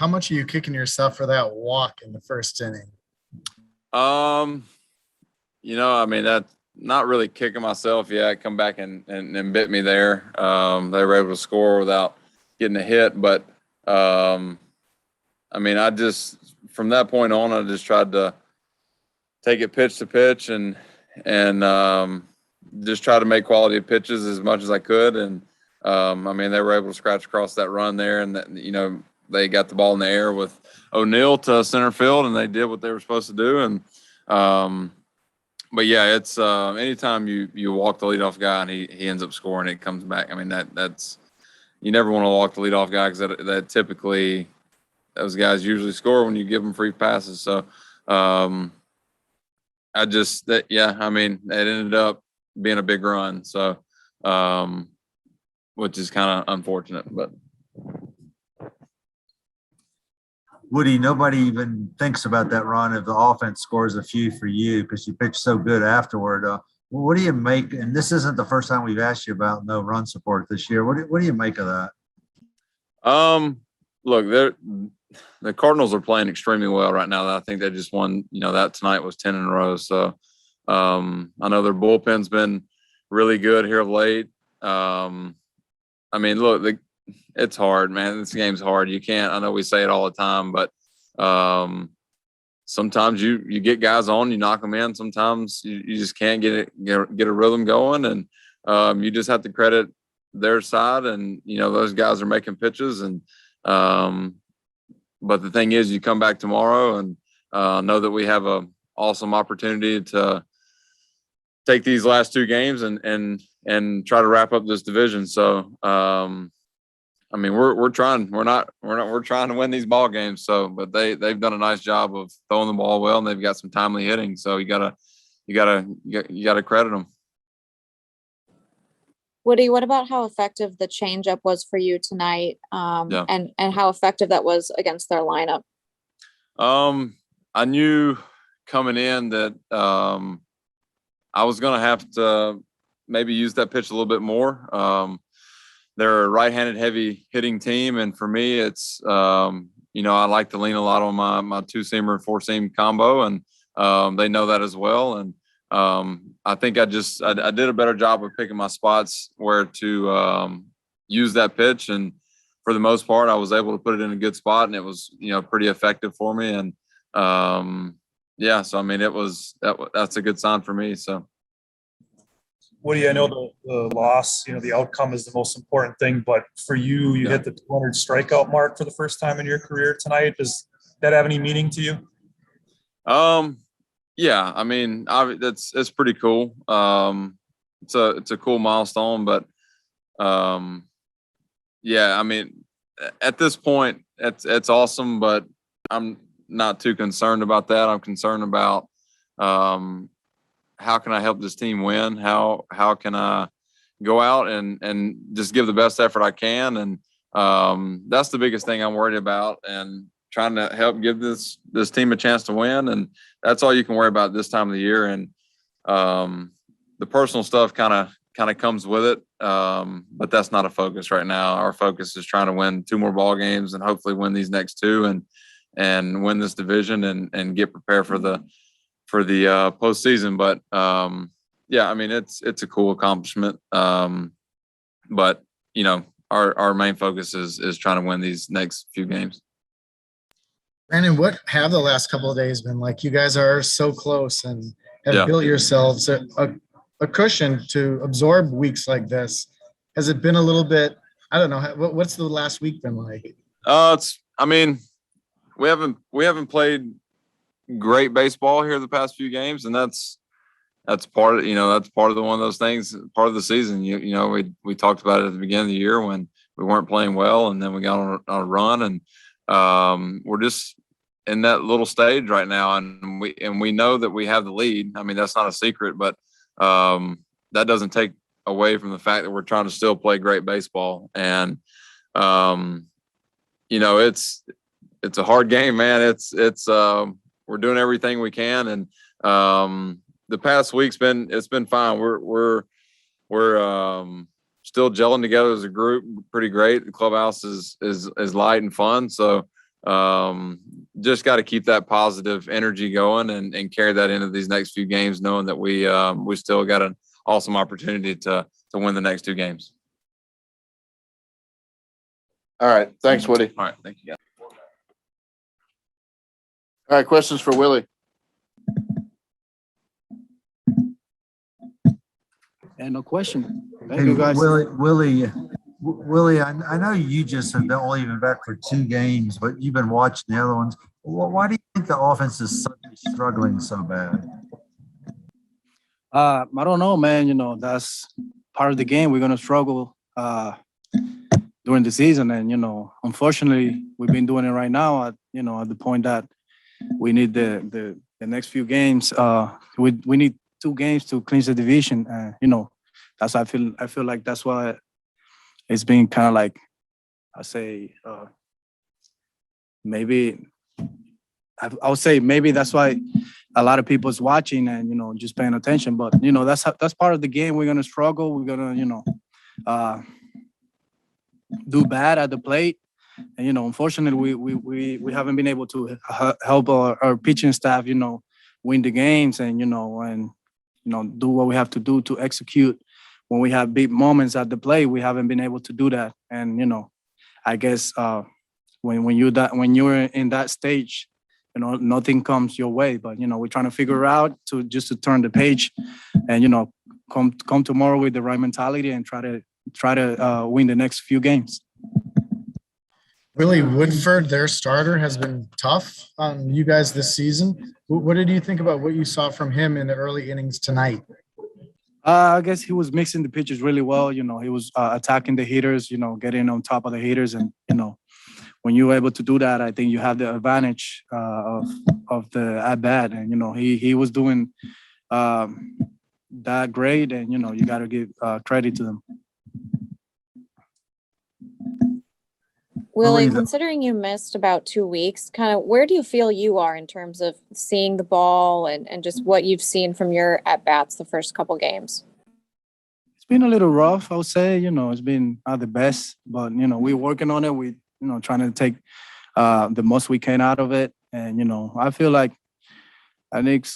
how much are you kicking yourself for that walk in the first inning? I mean, that's not really kicking myself yet. Come back and bit me there. They were able to score without getting a hit. But, I mean, from that point on, I just tried to take it pitch to pitch and just try to make quality pitches as much as I could. And, I mean, they were able to scratch across that run there. And, they got the ball in the air with O'Neill to center field, and they did what they were supposed to do. And, but yeah, it's anytime you walk the leadoff guy and he ends up scoring, it comes back. I mean, that's you never want to walk the leadoff guy because that typically those guys usually score when you give them free passes. So I mean, it ended up being a big run. So which is kind of unfortunate, but. Woody, nobody even thinks about that run if the offense scores a few for you because you pitched so good afterward. What do you make? And this isn't the first time we've asked you about no run support this year. What do you make of that? Look, the Cardinals are playing extremely well right now. I think they just won. That tonight was 10 in a row. So I know their bullpen's been really good here of late. I mean, look, it's hard, man. This game's hard. You can't. I know we say it all the time, but sometimes you get guys on, you knock them in. Sometimes you just can't get a rhythm going, and you just have to credit their side. And those guys are making pitches, and but the thing is, you come back tomorrow and know that we have a awesome opportunity to take these last two games and try to wrap up this division. So. I mean, we're trying. We're trying to win these ball games. So, but they've done a nice job of throwing the ball well, and they've got some timely hitting. So you gotta credit them. Woody, what about how effective the changeup was for you tonight? And how effective that was against their lineup? I knew coming in that I was gonna have to maybe use that pitch a little bit more. They're a right-handed heavy hitting team. And for me, it's, I like to lean a lot on my two-seamer and four-seam combo, and they know that as well. And I think I did a better job of picking my spots where to use that pitch. And for the most part, I was able to put it in a good spot, and it was, pretty effective for me. And so, I mean, that's a good sign for me. So. Woody, I know the loss, the outcome is the most important thing, but for you hit the 200 strikeout mark for the first time in your career tonight. Does that have any meaning to you? Yeah, I mean, it's pretty cool. It's a cool milestone, but yeah, I mean, at this point, it's awesome, but I'm not too concerned about that. I'm concerned about how can I help this team win? How can I go out and just give the best effort I can? And that's the biggest thing I'm worried about, and trying to help give this team a chance to win. And that's all you can worry about this time of the year. And the personal stuff kind of comes with it. But that's not a focus right now. Our focus is trying to win 2 more ball games and hopefully win these next 2 and win this division and get prepared for the postseason. But yeah, I mean, it's a cool accomplishment. But our main focus is trying to win these next few games. Brandon, what have the last couple of days been like? You guys are so close and have built yourselves a cushion to absorb weeks like this. Has it been a little bit, I don't know, what's the last week been like? We haven't played great baseball here the past few games, and that's part of one of those things, part of the season. We talked about it at the beginning of the year when we weren't playing well, and then we got on a run, and we're just in that little stage right now, and we know that we have the lead. I mean, that's not a secret, but that doesn't take away from the fact that we're trying to still play great baseball. And it's a hard game, man. It's we're doing everything we can, and the past week's been fine. We're still gelling together as a group, pretty great. The clubhouse is light and fun, so just got to keep that positive energy going and carry that into these next few games, knowing that we still got an awesome opportunity to win the next 2 games. All right. Thanks, Woody. All right. Thank you, guys. All right. Questions for Willy? And no question. Thank Hey, you, guys. Willie, I know you just have only been back for 2 games, but you've been watching the other ones. Why do you think the offense is suddenly struggling so bad? I don't know, man. You know, that's part of the game. We're gonna struggle during the season, and you know, unfortunately, we've been doing it right now. At the point that we need the next few games. We need 2 games to clinch the division. You know, that's why I feel like that's why it's been kind of like, I say, maybe I would say maybe that's why a lot of people's watching and, you know, just paying attention. But, you know, that's part of the game. We're going to struggle. We're going to, you know, do bad at the plate. And, you know, unfortunately, we haven't been able to help our pitching staff, you know, win the games and, you know, do what we have to do to execute. When we have big moments at the plate, we haven't been able to do that. And, you know, I guess when you're in that stage, you know, nothing comes your way. But, you know, we're trying to figure out to turn the page and, you know, come tomorrow with the right mentality and try to win the next few games. Willie, Woodford, their starter, has been tough on you guys this season. What did you think about what you saw from him in the early innings tonight? I guess he was mixing the pitches really well. You know, he was attacking the hitters, you know, getting on top of the hitters. And, you know, when you're able to do that, I think you have the advantage of the at-bat. And, you know, he was doing that great. And, you know, you got to give credit to them. Willie, considering you missed about 2 weeks, kind of where do you feel you are in terms of seeing the ball and just what you've seen from your at-bats the first couple games? It's been a little rough, I would say. You know, it's been not the best, but, you know, we're working on it. We, you know, trying to take the most we can out of it. And, you know, I feel like I need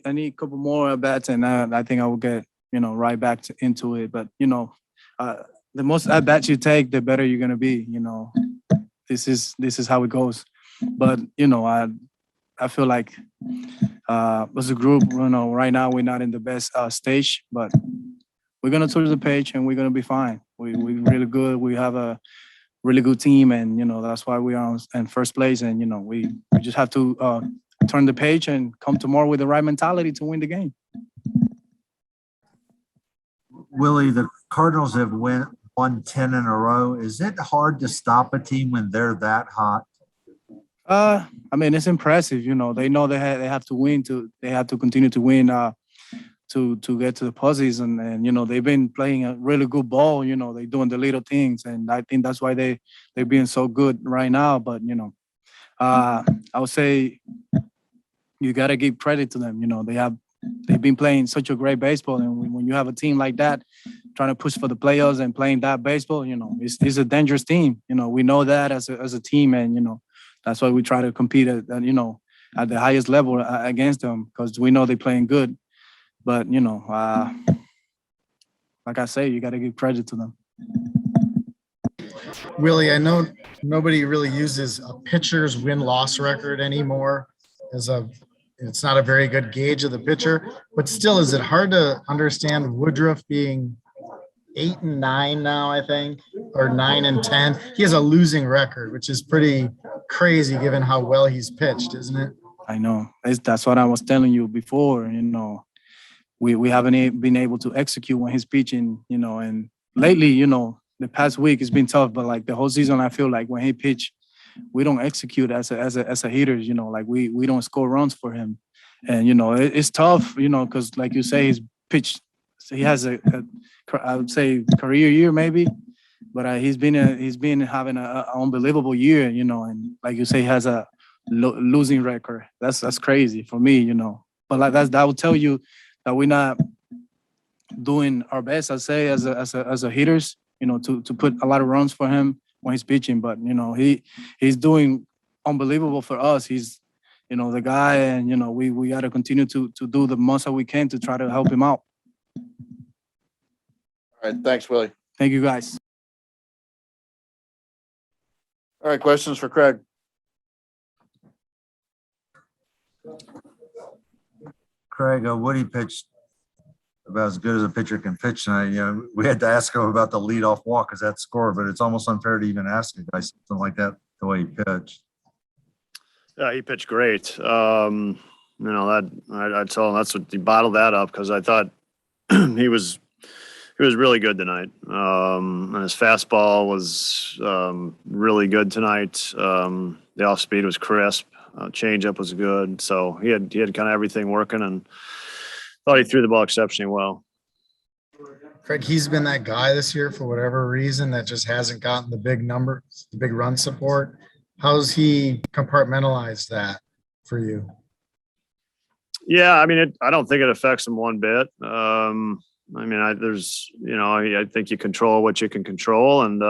a couple more at-bats, and I think I will get, you know, right back into it. But, you know, the most at-bats you take, the better you're going to be, you know. This is how it goes. But, you know, I feel like as a group, you know, right now we're not in the best stage, but we're going to turn the page and we're going to be fine. We're really good. We have a really good team, and, you know, that's why we are in first place. And, you know, we just have to turn the page and come tomorrow with the right mentality to win the game. Willie, the Cardinals have won 10 in a row. Is it hard to stop a team when they're that hot? I mean, it's impressive. You know, they know they have to win they have to continue to win to get to the postseason. And, you know, they've been playing a really good ball. You know, they're doing the little things, and I think that's why they're being so good right now. But, you know, I would say you got to give credit to them. You know, they've been playing such a great baseball, and when you have a team like that trying to push for the playoffs and playing that baseball, you know, it's a dangerous team. You know, we know that as a team, and, you know, that's why we try to compete at you know, at the highest level against them, because we know they're playing good. But, you know, like I say, you got to give credit to them. Willie, I know nobody really uses a pitcher's win-loss record anymore it's not a very good gauge of the pitcher, but still, is it hard to understand Woodruff being 8-9 now, I think, or 9-10? He has a losing record, which is pretty crazy given how well he's pitched, isn't it? I know. That's what I was telling you before. You know, we haven't been able to execute when he's pitching, you know, and lately, you know, the past week it's been tough, but like the whole season, I feel like when he pitch, we don't execute as a hitters, you know, like we don't score runs for him. And, you know, it's tough, you know, because like you say, he's pitched, so he has I would say career year maybe, but he's been having an unbelievable year, you know, and like you say, he has a losing record. That's crazy for me, you know. But like that would tell you that we're not doing our best, I'd say, as a hitters, you know, to put a lot of runs for him when he's pitching. But, you know, he's doing unbelievable for us. He's, the guy, and, we got to continue to do the most that we can to try to help him out. All right, thanks, Willie. Thank you, guys. All right, questions for Craig? Craig, Woody pitched about as good as a pitcher can pitch tonight. We had to ask him about the leadoff walk because that score, but it's almost unfair to even ask a guy something like that the way he pitched. Yeah, he pitched great. That I told him that's what he bottled that up because I thought he was really good tonight. And his fastball was really good tonight. The off speed was crisp. Changeup was good. So he had kind of everything working, and thought he threw the ball exceptionally well. Craig, he's been that guy this year for whatever reason that just hasn't gotten the big numbers, the big run support. How's he compartmentalized that for you? Yeah, I mean, I don't think it affects him one bit. I think you control what you can control, and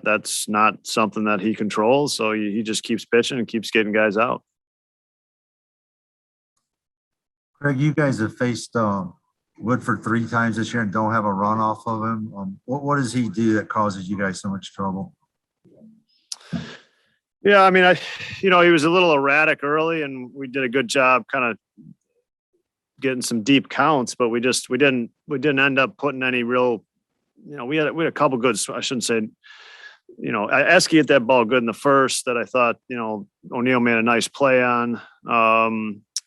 that's not something that he controls. So he just keeps pitching and keeps getting guys out. Craig, you guys have faced Woodford 3 times this year and don't have a run off of him. What does he do that causes you guys so much trouble? Yeah, I mean, he was a little erratic early, and we did a good job kind of getting some deep counts, but we didn't end up putting any real. We had a couple good. I shouldn't say. Esky hit that ball good in the first that I thought O'Neill made a nice play on.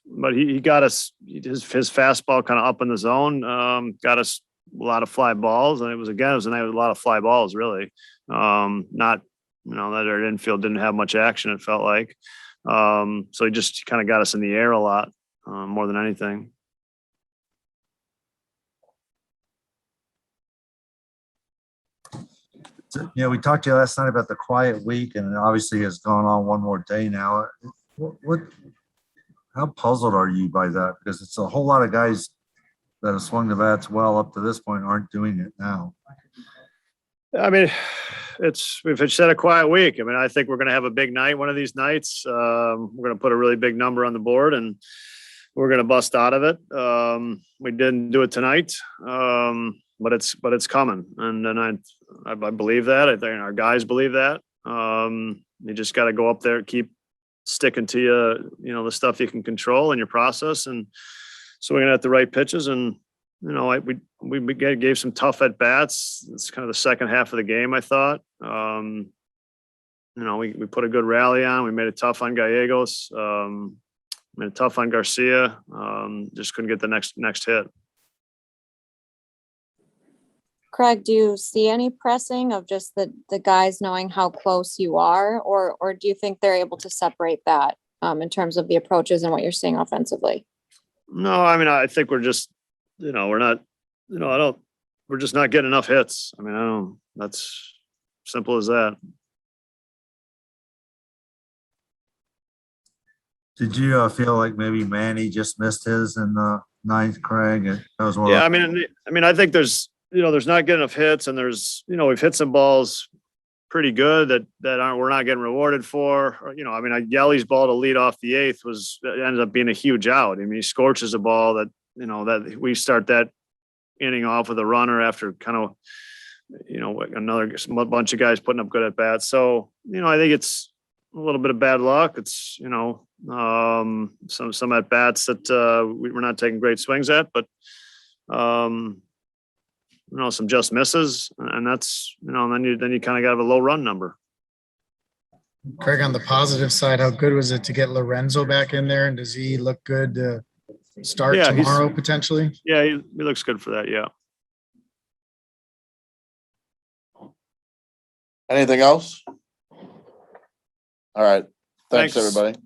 But he got us his fastball kind of up in the zone. Got us a lot of fly balls, and it was a night with a lot of fly balls. Really, not. That our infield didn't have much action, it felt like. So he just kind of got us in the air a lot, more than anything. So, we talked to you last night about the quiet week, and it obviously has gone on one more day now. How puzzled are you by that? Because it's a whole lot of guys that have swung the bats well up to this point aren't doing it now. I mean, we've said a quiet week. I mean, I think we're going to have a big night one of these nights. We're going to put a really big number on the board, and we're going to bust out of it. We didn't do it tonight, but it's coming, and then I believe that. I think our guys believe that. You just got to go up there, keep sticking to the stuff you can control in your process, and so we're going to have the right pitches and. We gave some tough at bats. It's kind of the second half of the game, I thought. We put a good rally on. We made it tough on Gallegos. Made it tough on Garcia. Just couldn't get the next hit. Craig, do you see any pressing of just the guys knowing how close you are, or do you think they're able to separate that in terms of the approaches and what you're seeing offensively? No, I mean, I think we're just. We're not, we're just not getting enough hits. I mean, that's simple as that. Did you feel like maybe Manny just missed his in the ninth, Craig? That was I mean, I think there's not getting enough hits, and we've hit some balls pretty good that we're not getting rewarded for. Yelly's ball to lead off the eighth ended up being a huge out. I mean, he scorches a ball that that we start that inning off with a runner after kind of, another bunch of guys putting up good at bats. So, I think it's a little bit of bad luck. It's, some at bats that we're not taking great swings at, but, some just misses, and that's, then you kind of got to have a low run number. Craig, on the positive side, how good was it to get Lorenzo back in there? And does he look good to start tomorrow potentially? Yeah, he looks good for that. Yeah. Anything else? All right. Thanks. Thanks. Everybody.